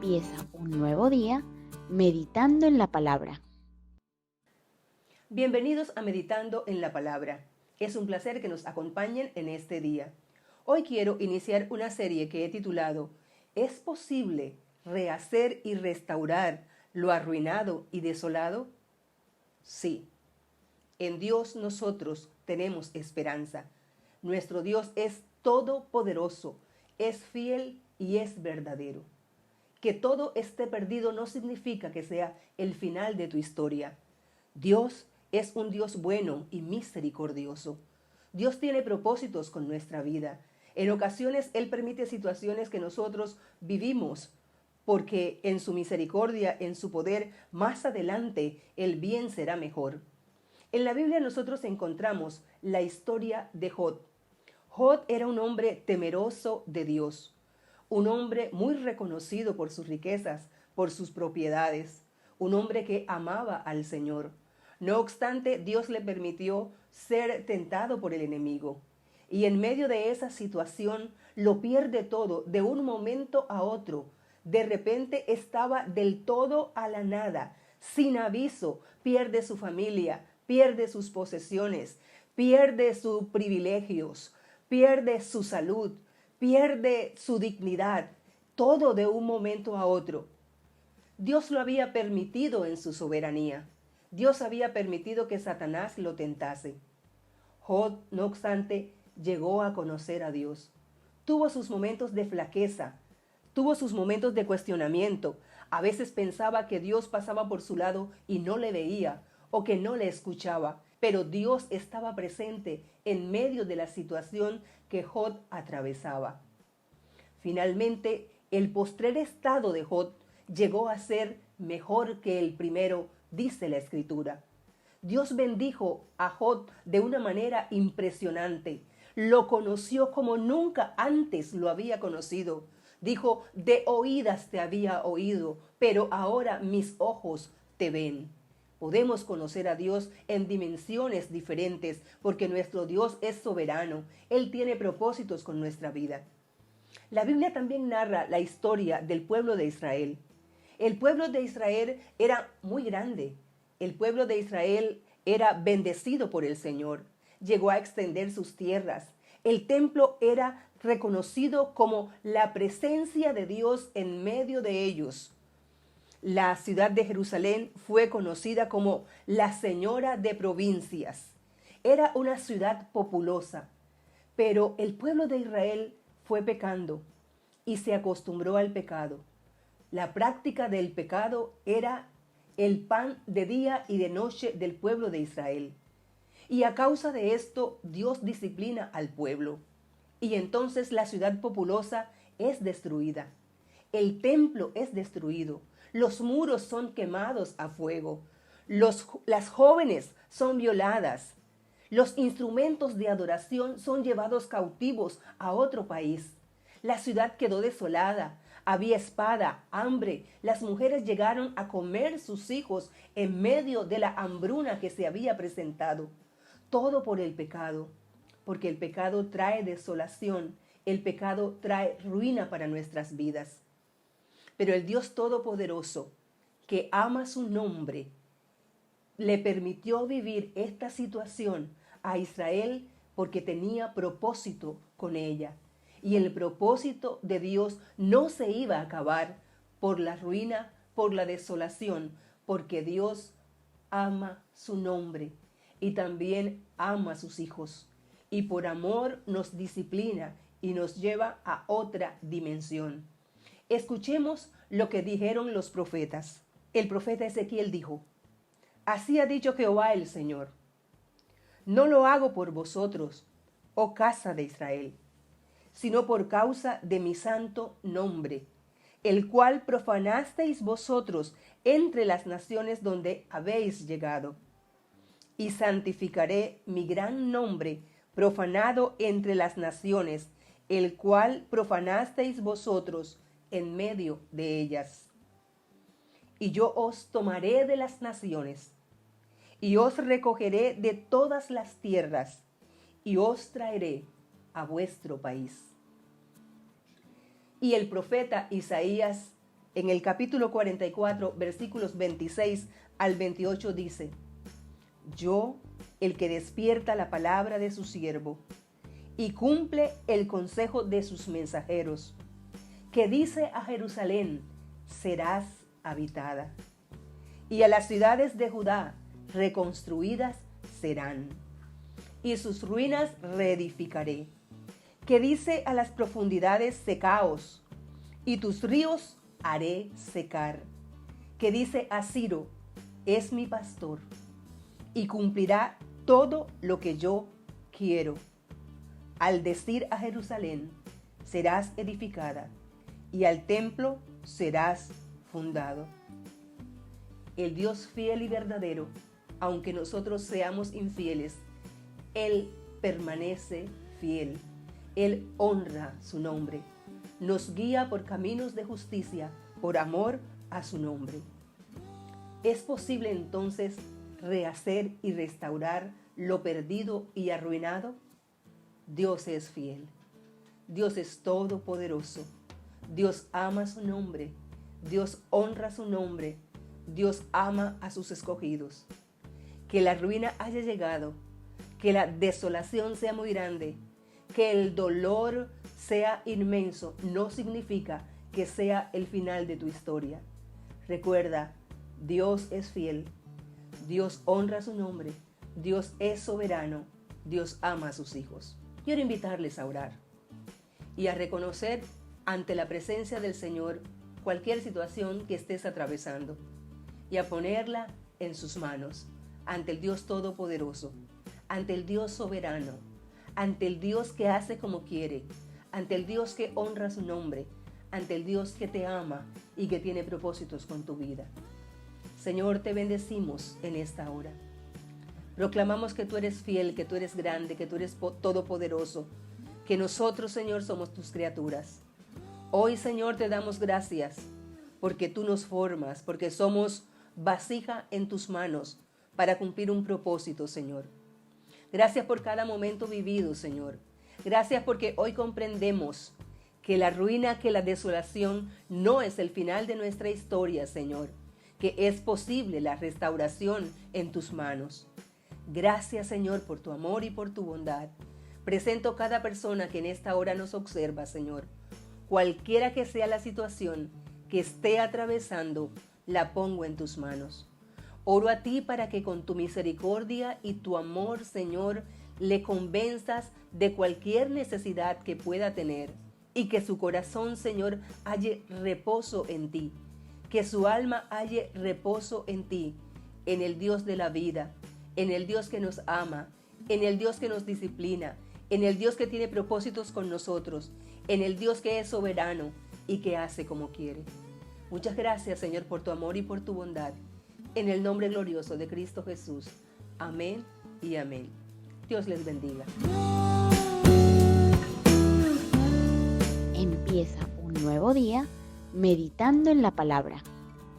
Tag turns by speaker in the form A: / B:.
A: Empieza un nuevo día meditando en la palabra.
B: Bienvenidos a Meditando en la Palabra. Es un placer que nos acompañen en este día. Hoy quiero iniciar una serie que he titulado ¿Es posible rehacer y restaurar lo arruinado y desolado? Sí, en Dios nosotros tenemos esperanza. Nuestro Dios es todopoderoso, es fiel y es verdadero. Que todo esté perdido no significa que sea el final de tu historia. Dios es un Dios bueno y misericordioso. Dios tiene propósitos con nuestra vida. En ocasiones Él permite situaciones que nosotros vivimos porque en su misericordia, en su poder, más adelante el bien será mejor. En la Biblia nosotros encontramos la historia de Jod. Jod era un hombre temeroso de Dios, un hombre muy reconocido por sus riquezas, por sus propiedades, un hombre que amaba al Señor. No obstante, Dios le permitió ser tentado por el enemigo. Y en medio de esa situación lo pierde todo de un momento a otro. De repente estaba del todo a la nada, sin aviso, pierde su familia, pierde sus posesiones, pierde sus privilegios, pierde su salud, pierde su dignidad, todo de un momento a otro. Dios lo había permitido en su soberanía. Dios había permitido que Satanás lo tentase. Jod, no obstante, llegó a conocer a Dios. Tuvo sus momentos de flaqueza, tuvo sus momentos de cuestionamiento. A veces pensaba que Dios pasaba por su lado y no le veía o que no le escuchaba, pero Dios estaba presente en medio de la situación que Jod atravesaba. Finalmente, el postrer estado de Jod llegó a ser mejor que el primero, dice la Escritura. Dios bendijo a Jod de una manera impresionante. Lo conoció como nunca antes lo había conocido. Dijo, de oídas te había oído, pero ahora mis ojos te ven. Podemos conocer a Dios en dimensiones diferentes porque nuestro Dios es soberano. Él tiene propósitos con nuestra vida. La Biblia también narra la historia del pueblo de Israel. El pueblo de Israel era muy grande. El pueblo de Israel era bendecido por el Señor. Llegó a extender sus tierras. El templo era reconocido como la presencia de Dios en medio de ellos. La ciudad de Jerusalén fue conocida como la Señora de Provincias. Era una ciudad populosa, pero el pueblo de Israel fue pecando y se acostumbró al pecado. La práctica del pecado era el pan de día y de noche del pueblo de Israel. Y a causa de esto, Dios disciplina al pueblo. Y entonces la ciudad populosa es destruida. El templo es destruido. Los muros son quemados a fuego. Las jóvenes son violadas. Los instrumentos de adoración son llevados cautivos a otro país. La ciudad quedó desolada. Había espada, hambre. Las mujeres llegaron a comer sus hijos en medio de la hambruna que se había presentado. Todo por el pecado, porque el pecado trae desolación, el pecado trae ruina para nuestras vidas. Pero el Dios Todopoderoso, que ama su nombre, le permitió vivir esta situación a Israel porque tenía propósito con ella. Y el propósito de Dios no se iba a acabar por la ruina, por la desolación, porque Dios ama su nombre y también ama a sus hijos. Y por amor nos disciplina y nos lleva a otra dimensión. Escuchemos lo que dijeron los profetas. El profeta Ezequiel dijo, así ha dicho Jehová el Señor, no lo hago por vosotros, oh casa de Israel, sino por causa de mi santo nombre, el cual profanasteis vosotros entre las naciones donde habéis llegado. Y santificaré mi gran nombre profanado entre las naciones, el cual profanasteis vosotros en medio de ellas. Y yo os tomaré de las naciones, y os recogeré de todas las tierras, y os traeré a vuestro país. Y el profeta Isaías En el capítulo 44, versículos 26 al 28 dice: Yo, el que despierta la palabra de su siervo y cumple el consejo de sus mensajeros, que dice a Jerusalén: serás habitada, y a las ciudades de Judá reconstruidas serán, y sus ruinas reedificaré, que dice a las profundidades: secaos, y tus ríos haré secar, que dice a Ciro: es mi pastor, y cumplirá todo lo que yo quiero. Al decir a Jerusalén: serás edificada, y al templo serás fundado. El Dios fiel y verdadero, aunque nosotros seamos infieles, Él permanece fiel. Él honra su nombre. Nos guía por caminos de justicia, por amor a su nombre. ¿Es posible entonces rehacer y restaurar lo perdido y arruinado? Dios es fiel. Dios es todopoderoso. Dios ama su nombre. Dios honra su nombre. Dios ama a sus escogidos. Que la ruina haya llegado, que la desolación sea muy grande, que el dolor sea inmenso, no significa que sea el final de tu historia. Recuerda, Dios es fiel, Dios honra su nombre, Dios es soberano, Dios ama a sus hijos. Quiero invitarles a orar y a reconocer ante la presencia del Señor cualquier situación que estés atravesando y a ponerla en sus manos, ante el Dios Todopoderoso, ante el Dios soberano, ante el Dios que hace como quiere, ante el Dios que honra su nombre, ante el Dios que te ama y que tiene propósitos con tu vida. Señor, te bendecimos en esta hora. Proclamamos que tú eres fiel, que tú eres grande, que tú eres todopoderoso, que nosotros, Señor, somos tus criaturas. Hoy, Señor, te damos gracias porque tú nos formas, porque somos vasija en tus manos para cumplir un propósito, Señor. Gracias por cada momento vivido, Señor. Gracias porque hoy comprendemos que la ruina, que la desolación no es el final de nuestra historia, Señor, que es posible la restauración en tus manos. Gracias, Señor, por tu amor y por tu bondad. Presento cada persona que en esta hora nos observa, Señor. Cualquiera que sea la situación que esté atravesando, la pongo en tus manos. Oro a ti para que con tu misericordia y tu amor, Señor, le convenzas de cualquier necesidad que pueda tener y que su corazón, Señor, halle reposo en ti, que su alma halle reposo en ti, en el Dios de la vida, en el Dios que nos ama, en el Dios que nos disciplina, en el Dios que tiene propósitos con nosotros, en el Dios que es soberano y que hace como quiere. Muchas gracias, Señor, por tu amor y por tu bondad. En el nombre glorioso de Cristo Jesús. Amén y amén. Dios les bendiga.
A: Empieza un nuevo día meditando en la palabra.